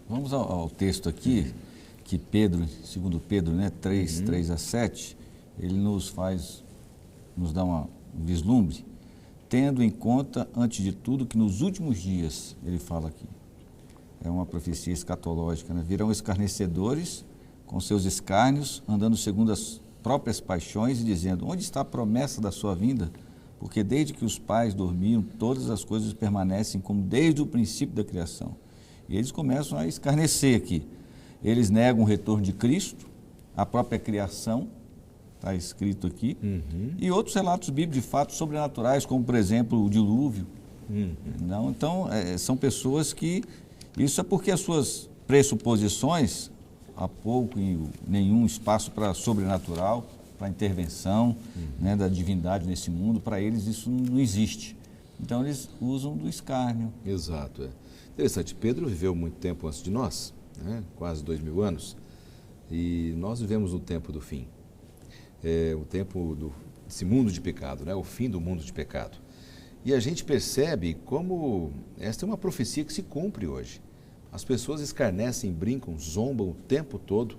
Vamos ao texto aqui, que Pedro, segundo Pedro, 3:3-7, ele nos dá um vislumbre, tendo em conta, antes de tudo, que nos últimos dias, ele fala aqui, é uma profecia escatológica, virão escarnecedores com seus escárnios, andando segundo as próprias paixões e dizendo, onde está a promessa da sua vinda? Porque desde que os pais dormiam, todas as coisas permanecem como desde o princípio da criação. E eles começam a escarnecer aqui. Eles negam o retorno de Cristo, a própria criação, está escrito aqui, e outros relatos bíblicos de fatos sobrenaturais, como, por exemplo, o dilúvio. Não, então, são pessoas que... Isso é porque as suas pressuposições, há pouco e nenhum espaço para sobrenatural, para intervenção da divindade nesse mundo, para eles isso não existe. Então, eles usam do escárnio. Exato. Interessante, Pedro viveu muito tempo antes de nós, quase 2000 anos, e nós vivemos o tempo do fim. O tempo desse mundo de pecado, o fim do mundo de pecado. E a gente percebe como esta é uma profecia que se cumpre hoje. As pessoas escarnecem, brincam, zombam o tempo todo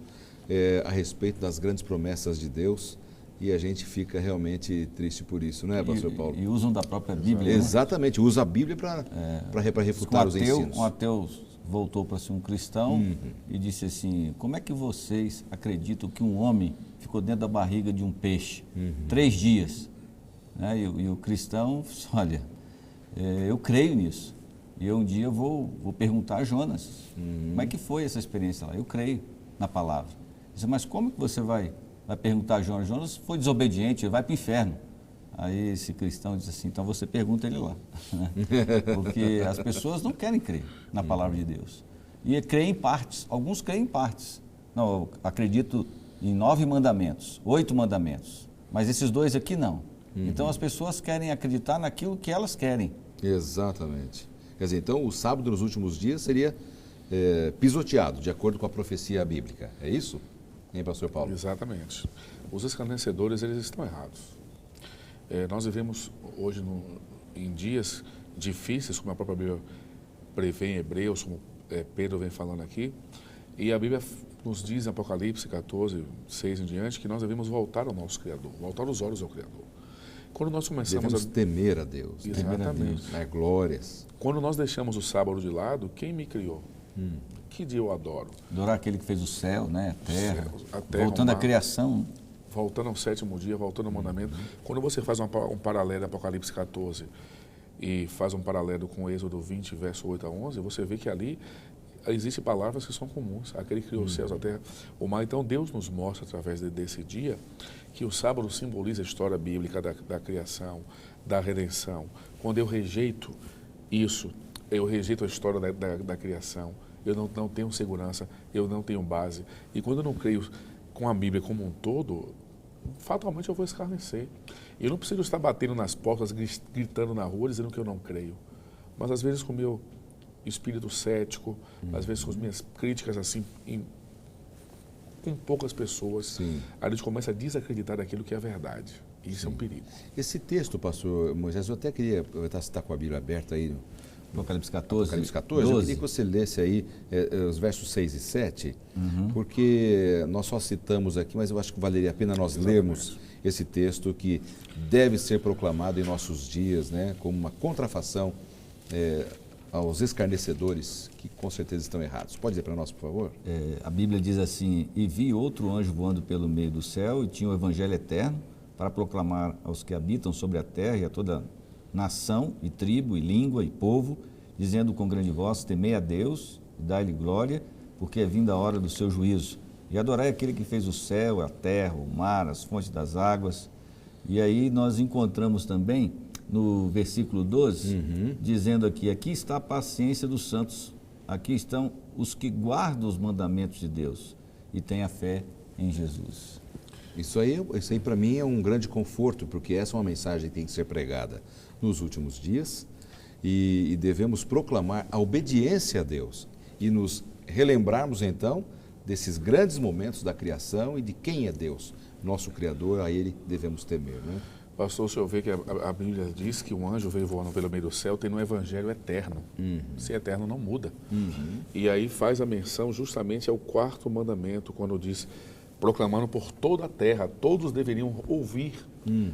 a respeito das grandes promessas de Deus, e a gente fica realmente triste por isso, pastor Paulo? E usam da própria Bíblia. Exatamente, usa a Bíblia para refutar os ensinos. Um ateu voltou para ser um cristão e disse assim, como é que vocês acreditam que um homem ficou dentro da barriga de um peixe 3 dias? E o cristão disse, olha, eu creio nisso. E eu um dia vou perguntar a Jonas, como é que foi essa experiência lá? Eu creio na palavra. Ele disse, mas como que você vai perguntar a Jonas? Jonas foi desobediente, ele vai para o inferno. Aí esse cristão diz assim, então você pergunta ele lá. Porque as pessoas não querem crer na palavra de Deus. E creem em partes, alguns creem em partes. Não, eu acredito em 9 mandamentos, 8 mandamentos, mas esses 2 aqui não. Então as pessoas querem acreditar naquilo que elas querem. Exatamente. Quer dizer, então o sábado nos últimos dias seria pisoteado, de acordo com a profecia bíblica. É isso? Hein, pastor Paulo? Exatamente. Os escarnecedores, eles estão errados. Nós vivemos hoje em dias difíceis, como a própria Bíblia prevê em Hebreus, como Pedro vem falando aqui, e a Bíblia nos diz em Apocalipse 14:6 em diante, que nós devemos voltar ao nosso Criador, voltar os olhos ao Criador. Quando nós começamos devemos temer a Deus. Exatamente. Dar glórias. Quando nós deixamos o sábado de lado, quem me criou? Que dia eu adoro? Adorar aquele que fez o céu, a terra, terra, voltando à criação. Voltando ao 7º dia, voltando ao mandamento. Quando você faz um paralelo Apocalipse 14 e faz um paralelo com Êxodo 20, verso 8 a 11, você vê que ali existem palavras que são comuns. Aquele que criou os céus, a terra, o mar. Então Deus nos mostra através desse dia que o sábado simboliza a história bíblica da criação, da redenção. Quando eu rejeito isso, eu rejeito a história da criação, eu não tenho segurança, eu não tenho base. E quando eu não creio com a Bíblia como um todo, fatalmente eu vou escarnecer. Eu não preciso estar batendo nas portas, gritando na rua, dizendo que eu não creio. Mas às vezes com o meu espírito cético, às vezes com as minhas críticas assim, com poucas pessoas, a gente começa a desacreditar daquilo que é verdade. E isso é um perigo. Esse texto, pastor Moisés, eu até queria aproveitar, você está com a Bíblia aberta aí, Apocalipse 14. Apocalipse 14, 12. Eu queria que você lesse aí os versos 6 e 7, porque nós só citamos aqui, mas eu acho que valeria a pena nós lermos esse texto que deve ser proclamado em nossos dias, como uma contrafação aos escarnecedores que com certeza estão errados. Pode dizer para nós, por favor? A Bíblia diz assim, e vi outro anjo voando pelo meio do céu e tinha o evangelho eterno para proclamar aos que habitam sobre a terra e a toda nação e tribo e língua e povo, dizendo com grande voz: temei a Deus e dai-lhe glória, porque é vinda a hora do seu juízo. E adorai aquele que fez o céu, a terra, o mar, as fontes das águas. E aí nós encontramos também no versículo 12, dizendo aqui está a paciência dos santos, aqui estão os que guardam os mandamentos de Deus e têm a fé em Jesus. Isso aí para mim é um grande conforto, porque essa é uma mensagem que tem que ser pregada nos últimos dias e devemos proclamar a obediência a Deus e nos relembrarmos então desses grandes momentos da criação e de quem é Deus, nosso Criador, a Ele devemos temer, né? Pastor, o senhor vê que a Bíblia diz que um anjo veio voando pelo meio do céu, tem um evangelho eterno. Se é eterno, não muda. E aí faz a menção justamente ao 4º mandamento, quando diz: proclamando por toda a terra, todos deveriam ouvir.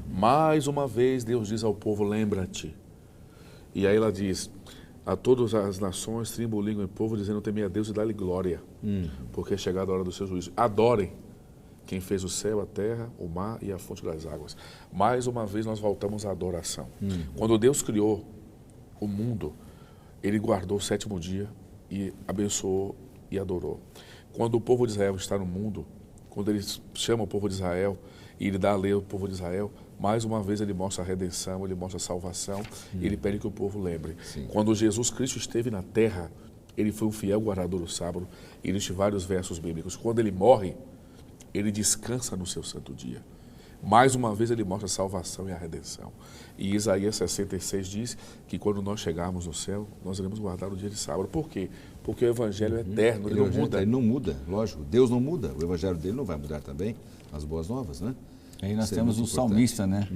Mais uma vez, Deus diz ao povo: lembra-te. E aí ela diz: a todas as nações, tribo, língua e povo, dizendo: temei a Deus e dá-lhe glória, porque é chegada a hora do seu juízo. Adorem quem fez o céu, a terra, o mar e a fonte das águas. Mais uma vez nós voltamos à adoração. Quando Deus criou o mundo, Ele guardou o 7º dia e abençoou e adorou. Quando o povo de Israel está no mundo, quando Ele chama o povo de Israel e Ele dá a lei ao povo de Israel, mais uma vez Ele mostra a redenção, Ele mostra a salvação, Ele pede que o povo lembre. Quando Jesus Cristo esteve na terra, Ele foi um fiel guardador do sábado, e existem vários versos bíblicos. Quando Ele morre, Ele descansa no seu santo dia. Mais uma vez Ele mostra a salvação e a redenção. E Isaías 66 diz que quando nós chegarmos no céu, nós iremos guardar o dia de sábado. Por quê? Porque o Evangelho é eterno, ele não muda. Ele não muda, lógico. Deus não muda. O Evangelho dele não vai mudar também. As boas novas, né? Aí nós temos o salmista, né?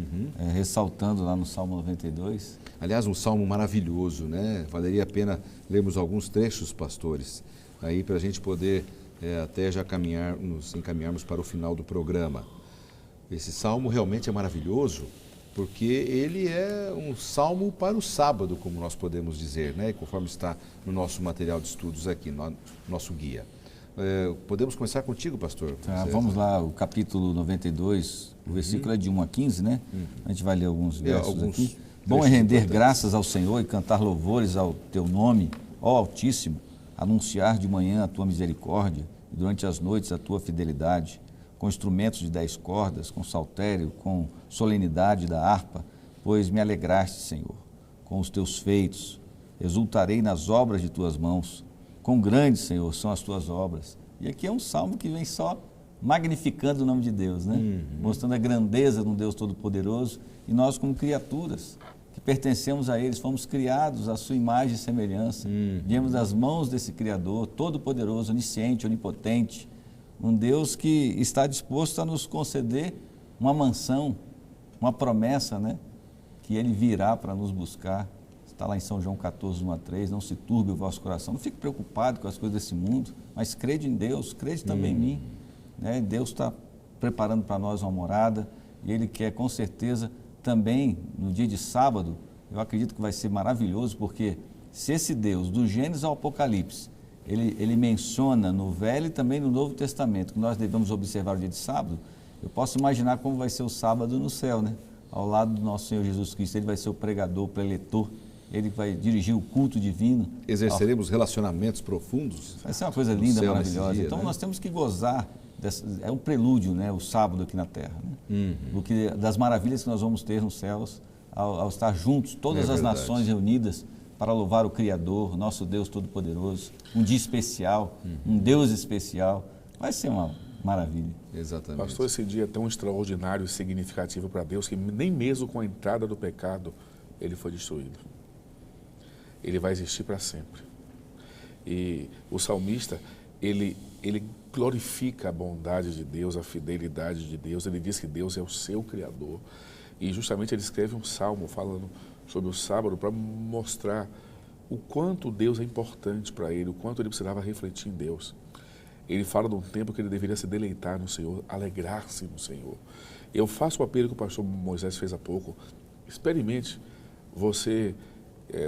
Ressaltando lá no Salmo 92. Aliás, um salmo maravilhoso, né? Valeria a pena lermos alguns trechos, pastores, aí para a gente poder até já encaminharmos para o final do programa. Esse salmo realmente é maravilhoso, porque ele é um salmo para o sábado, como nós podemos dizer, né? Conforme está no nosso material de estudos aqui, no nosso guia. Podemos começar contigo, pastor? Vamos lá, o capítulo 92, o versículo é de 1 a 15, né? A gente vai ler alguns versos aqui. Bom é render graças ao Senhor e cantar louvores ao teu nome, ó Altíssimo, anunciar de manhã a tua misericórdia e durante as noites a tua fidelidade, com instrumentos de 10 cordas, com saltério, com solenidade da harpa, pois me alegraste, Senhor, com os teus feitos, exultarei nas obras de tuas mãos, quão grandes, Senhor, são as tuas obras. E aqui é um salmo que vem só magnificando o nome de Deus, né? Mostrando a grandeza de um Deus Todo-Poderoso, e nós como criaturas que pertencemos a Ele, fomos criados à sua imagem e semelhança, viemos das mãos desse Criador, Todo-Poderoso, onisciente, onipotente, um Deus que está disposto a nos conceder uma mansão, uma promessa, né? Que Ele virá para nos buscar. Está lá em São João 14, 1 a 3, não se turbe o vosso coração, não fique preocupado com as coisas desse mundo, mas crede em Deus, crede também em mim. Né? Deus está preparando para nós uma morada e Ele quer com certeza também no dia de sábado, eu acredito que vai ser maravilhoso, porque se esse Deus, do Gênesis ao Apocalipse, ele menciona no Velho e também no Novo Testamento que nós devemos observar o dia de sábado, eu posso imaginar como vai ser o sábado no céu, né? Ao lado do nosso Senhor Jesus Cristo, Ele vai ser o pregador, o preletor, Ele vai dirigir o culto divino. Exerceremos relacionamentos profundos. Vai ser uma coisa linda, maravilhosa. Dia, então, né? Nós temos que gozar, é um prelúdio, né? O sábado aqui na terra. Né? Das maravilhas que nós vamos ter nos céus, ao estar juntos, todas as nações reunidas, para louvar o Criador, nosso Deus Todo-Poderoso, um dia especial, um Deus especial. Vai ser uma maravilha. Exatamente. Pastor, esse dia é tão extraordinário e significativo para Deus que nem mesmo com a entrada do pecado ele foi destruído. Ele vai existir para sempre. E o salmista, ele glorifica a bondade de Deus, a fidelidade de Deus. Ele diz que Deus é o seu Criador. E justamente ele escreve um salmo falando sobre o sábado para mostrar o quanto Deus é importante para ele, o quanto ele precisava refletir em Deus. Ele fala de um tempo que ele deveria se deleitar no Senhor, alegrar-se no Senhor. Eu faço o apelo que o pastor Moisés fez há pouco. Experimente você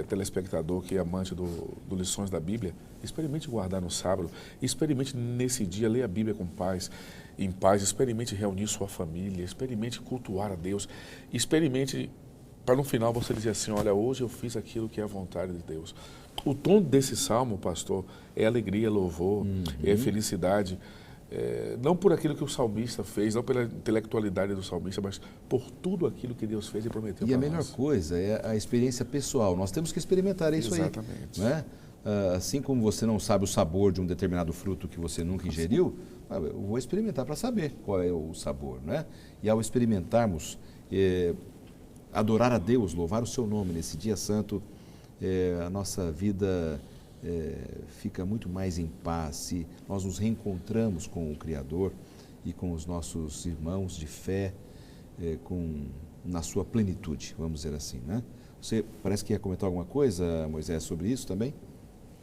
telespectador que é amante do Lições da Bíblia, experimente guardar no sábado, experimente nesse dia ler a Bíblia com paz, em paz, experimente reunir sua família, experimente cultuar a Deus, experimente para no final você dizer assim, olha, hoje eu fiz aquilo que é a vontade de Deus. O tom desse salmo, pastor, é alegria, louvor, é felicidade, não por aquilo que o salmista fez, não pela intelectualidade do salmista, mas por tudo aquilo que Deus fez e prometeu para nós. E a melhor coisa é a experiência pessoal. Nós temos que experimentar isso. Exatamente. Aí. Né? Assim como você não sabe o sabor de um determinado fruto que você nunca ingeriu, eu vou experimentar para saber qual é o sabor. Né? E ao experimentarmos, adorar a Deus, louvar o seu nome nesse dia santo, a nossa vida fica muito mais em paz se nós nos reencontramos com o Criador e com os nossos irmãos de fé na sua plenitude, vamos dizer assim, né? Você parece que ia comentar alguma coisa, Moisés, sobre isso também?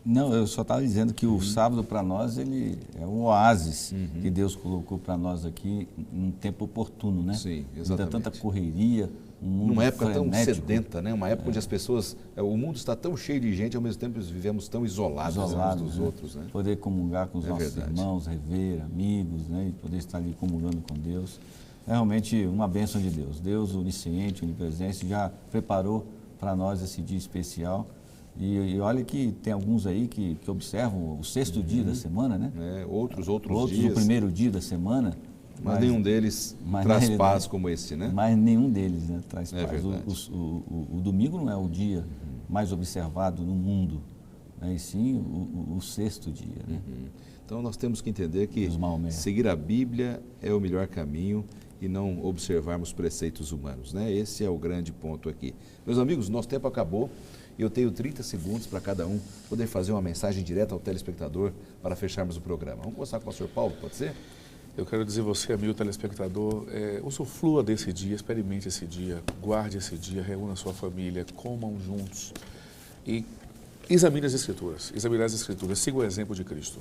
Não, eu só estava dizendo que o sábado para nós ele é um oásis que Deus colocou para nós aqui em um tempo oportuno, né? Sim, exatamente. Tanta correria, um mundo numa época frenético, tão sedenta, né? Uma época onde as pessoas, o mundo está tão cheio de gente, ao mesmo tempo vivemos tão isolados uns dos outros, né? Poder comungar com os nossos verdade. irmãos, rever amigos, né? E poder estar ali comungando com Deus. É realmente uma bênção de Deus. Deus, onisciente, onipresente, já preparou para nós esse dia especial. E olha que tem alguns aí que observam o sexto dia da semana, né? Outros dias. O primeiro dia da semana. Mas nenhum deles traz paz como esse, né? Mas nenhum deles, né, traz paz. Verdade. O domingo não é o dia mais observado no mundo, né? E sim o sexto dia, né? Então nós temos que entender que seguir a Bíblia é o melhor caminho e não observarmos preceitos humanos, né? Esse é o grande ponto aqui. Meus amigos, nosso tempo acabou. Eu tenho 30 segundos para cada um poder fazer uma mensagem direta ao telespectador para fecharmos o programa. Vamos começar com o pastor Paulo, pode ser? Eu quero dizer a você, amigo telespectador, usufrua desse dia, experimente esse dia, guarde esse dia, reúna a sua família, comam juntos e examine as Escrituras. Examine as Escrituras, siga o exemplo de Cristo.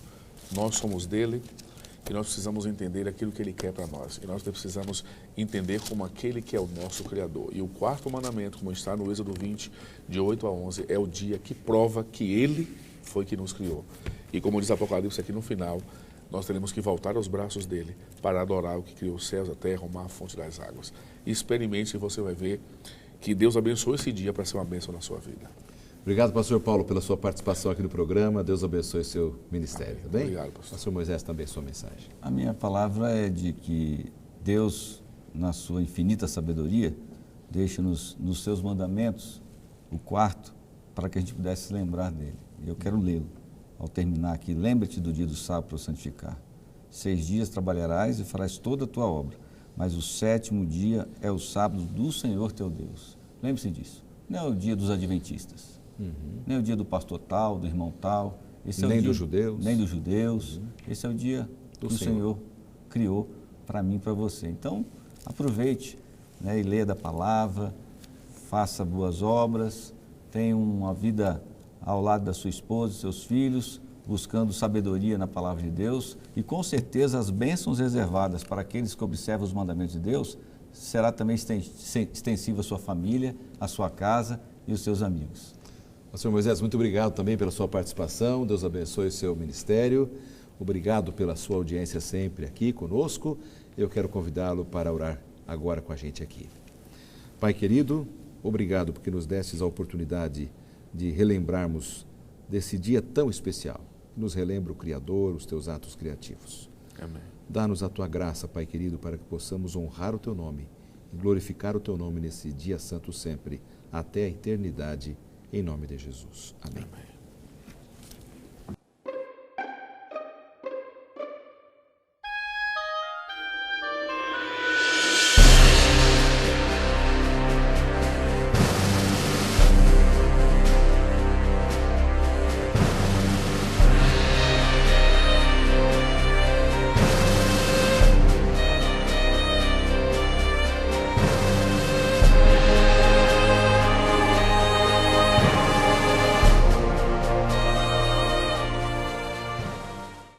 Nós somos dele e nós precisamos entender aquilo que ele quer para nós. E nós precisamos entender como aquele que é o nosso Criador. E o quarto mandamento, como está no Êxodo 20, de 8 a 11, é o dia que prova que ele foi que nos criou. E como diz Apocalipse aqui no final, nós teremos que voltar aos braços dele para adorar o que criou os céus, a terra, o mar, a fonte das águas. Experimente e você vai ver que Deus abençoe esse dia para ser uma bênção na sua vida. Obrigado, pastor Paulo, pela sua participação aqui no programa. Deus abençoe seu ministério, tá bem? Obrigado, pastor. Pastor Moisés, também sua mensagem. A minha palavra é de que Deus, na sua infinita sabedoria, deixa-nos nos seus mandamentos o quarto para que a gente pudesse lembrar dele. E eu quero lê-lo. Ao terminar aqui, lembra-te do dia do sábado para o santificar. 6 dias trabalharás e farás toda a tua obra, mas o 7º dia é o sábado do Senhor teu Deus. Lembre-se disso. Não é o dia dos adventistas, nem o dia do pastor tal, do irmão tal. Esse é nem o dia, dos judeus. Nem dos judeus. Esse é o dia que o Senhor criou para mim e para você. Então, aproveite, né, e leia da palavra, faça boas obras, tenha uma vida ao lado da sua esposa, seus filhos, buscando sabedoria na palavra de Deus, e com certeza as bênçãos reservadas para aqueles que observam os mandamentos de Deus será também extensiva à sua família, à sua casa e os seus amigos. Pastor Moisés, muito obrigado também pela sua participação. Deus abençoe o seu ministério. Obrigado pela sua audiência sempre aqui conosco. Eu quero convidá-lo para orar agora com a gente aqui. Pai querido, obrigado porque nos destes a oportunidade de relembrarmos desse dia tão especial, que nos relembra o Criador, os teus atos criativos. Amém. Dá-nos a tua graça, Pai querido, para que possamos honrar o teu nome e glorificar o teu nome nesse dia santo sempre, até a eternidade, em nome de Jesus. Amém. Amém.